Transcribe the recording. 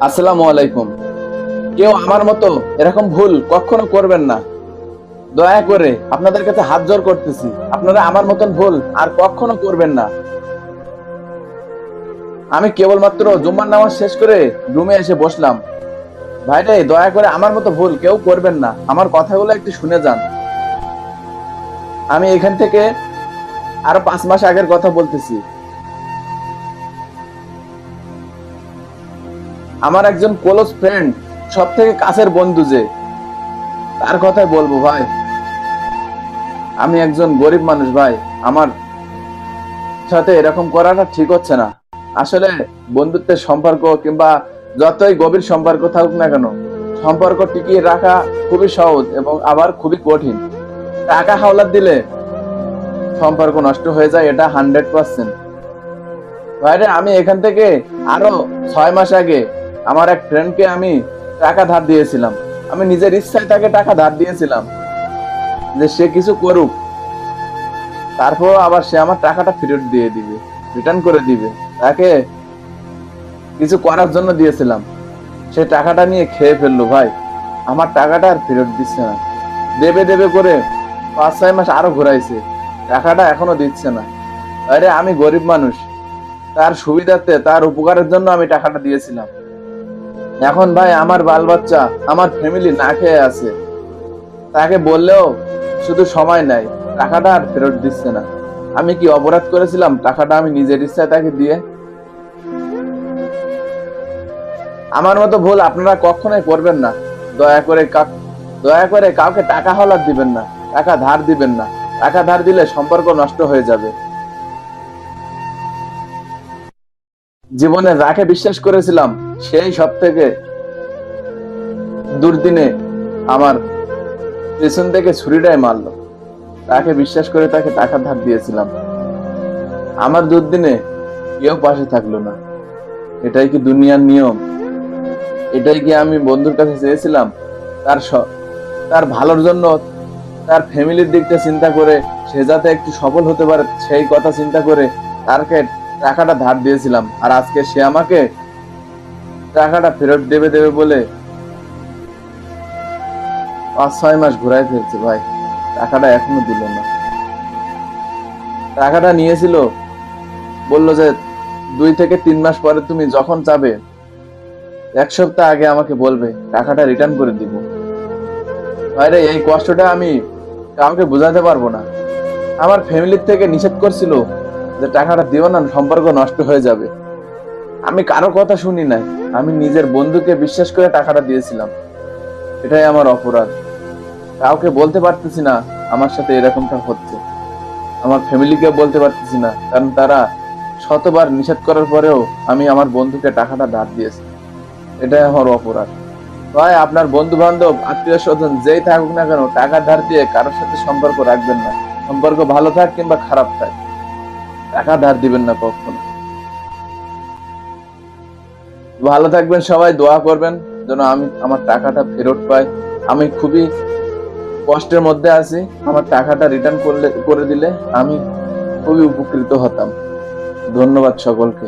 আসসালামু আলাইকুম। কেউ আমার মতো এরকম ভুল কখনো করবেন না। দয়া করে আপনাদের কাছে হাত জোড় করতেছি, আপনারা আমার মতন ভুল আর কখনো করবেন না। আমি কেবলমাত্র জুম্মার নামাজ শেষ করে রুমে এসে বসলাম। ভাইরে, দয়া করে আমার মতো ভুল কেউ করবেন না, আমার কথাগুলো একটু শুনে যান। আমি এখান থেকে আরো 5 মাস আগের কথা বলতেছি। আমার একজন ক্লোজ ফ্রেন্ড, সব থেকে কাছের বন্ধু, যে তার কথাই বলবো ভাই। আমি একজন গরিব মানুষ ভাই, আমার সাথে এরকম করাটা ঠিক হচ্ছে না। আসলে বন্ধুত্বের সম্পর্ক কিংবা যতই গভীর সম্পর্ক থাকুক না কেন, সম্পর্ক টিকিয়ে রাখা খুবই সহজ এবং আবার খুবই কঠিন। টাকা হাওলাত দিলে সম্পর্ক নষ্ট হয়ে যায়, এটা 100%। ভাইরে, আমি এখান থেকে আরো 6 মাস আগে আমার এক ফ্রেন্ডকে আমি টাকা ধার দিয়েছিলাম। আমি নিজের ইচ্ছায় তাকে টাকা ধার দিয়েছিলাম যে সে কিছু করুক, তারপর আবার সে আমার টাকাটা ফেরত দিয়ে দিবে, রিটার্ন করে দিবে। তাকে কিছু করার জন্য দিয়েছিলাম, সে টাকাটা নিয়ে খেয়ে ফেললো ভাই। আমার টাকাটা আর ফেরত দিচ্ছে না। দেবে দেবে করে 5-6 মাস আরো ঘুরাইছে, টাকাটা এখনো দিচ্ছে না। আরে, আমি গরিব মানুষ, তার সুবিধার্থে, তার উপকারের জন্য আমি টাকাটা দিয়েছিলাম। এখন ভাই আমার বাল বাচ্চা, আমার ফ্যামিলি না খেয়ে আছে। তাকে বললেও শুধু সময় নাই, টাকাটা আর ফেরত দিচ্ছে না। আমি কি অপরাধ করেছিলাম টাকাটা আমি নিজের ইচ্ছায় তাকে দিয়ে? আমার মতো ভুল আপনারা কখনোই করবেন না। দয়া করে দয়া করে কাউকে টাকা হাওলাত দিবেন না, টাকা ধার দিবেন না। টাকা ধার দিলে সম্পর্ক নষ্ট হয়ে যাবে। জীবনে যাকে বিশ্বাস করেছিলাম, সেই সব থেকে দুর্দিনে আমার পেছন থেকে ছুরিটাই মারলো। তাকে বিশ্বাস করে তাকে টাকা ধার দিয়েছিলাম, আমার দুর্দিনে কেউ পাশে থাকলো না। এটাই কি দুনিয়ার নিয়ম? এটাই কি আমি বন্ধুর কাছে চেয়েছিলাম? তার তার ভালোর জন্য, তার ফ্যামিলির দিকটা চিন্তা করে সে যাতে একটু সফল হতে পারে, সেই কথা চিন্তা করে তাকে টাকাটা ধার দিয়েছিলাম। আর আজকে সে আমাকে টাকাটা ফেরত দেবে দেবে বলে 5-6 মাস ঘুরাই ফেলছে ভাই, টাকাটা এখনো দিল না। টাকাটা নিয়েছিল, বললো যে 2 থেকে 3 মাস পরে তুমি যখন যাবে, 1 সপ্তাহ আগে আমাকে বলবে, টাকাটা রিটার্ন করে দিব। ভাইরে, এই কষ্টটা আমি কাউকে বোঝাতে পারবো না। আমার ফ্যামিলির থেকে নিষেধ করছিল যে টাকাটা দিও না, সম্পর্ক নষ্ট হয়ে যাবে। আমি কারো কথা শুনি নাই, আমি নিজের বন্ধুকে বিশ্বাস করে টাকাটা দিয়েছিলাম। এটাই আমার অপরাধ। কাউকে বলতে পারতেছি না আমার সাথে এরকমটা হচ্ছে। আমার ফ্যামিলিকে বলতে পারতেছি না, কারণ তারা শতবার নিষেধ করার পরেও আমি আমার বন্ধুকে টাকাটা ধার দিয়েছি। এটাই আমার অপরাধ। ভাই, আপনার বন্ধু বান্ধব, আত্মীয় স্বজন যেই থাকুক না কেন, টাকা ধার দিয়ে কারোর সাথে সম্পর্ক রাখবেন না। সম্পর্ক ভালো থাক কিংবা খারাপ থাক, টাকা ধার দিবেন না কখনো। ভালো থাকবেন সবাই, দোয়া করবেন যেন আমি আমার টাকাটা ফেরত পাই। আমি খুবই কষ্টের মধ্যে আছি, আমার টাকাটা রিটার্ন করে দিলে আমি খুবই উপকৃত হতাম। ধন্যবাদ সকলকে।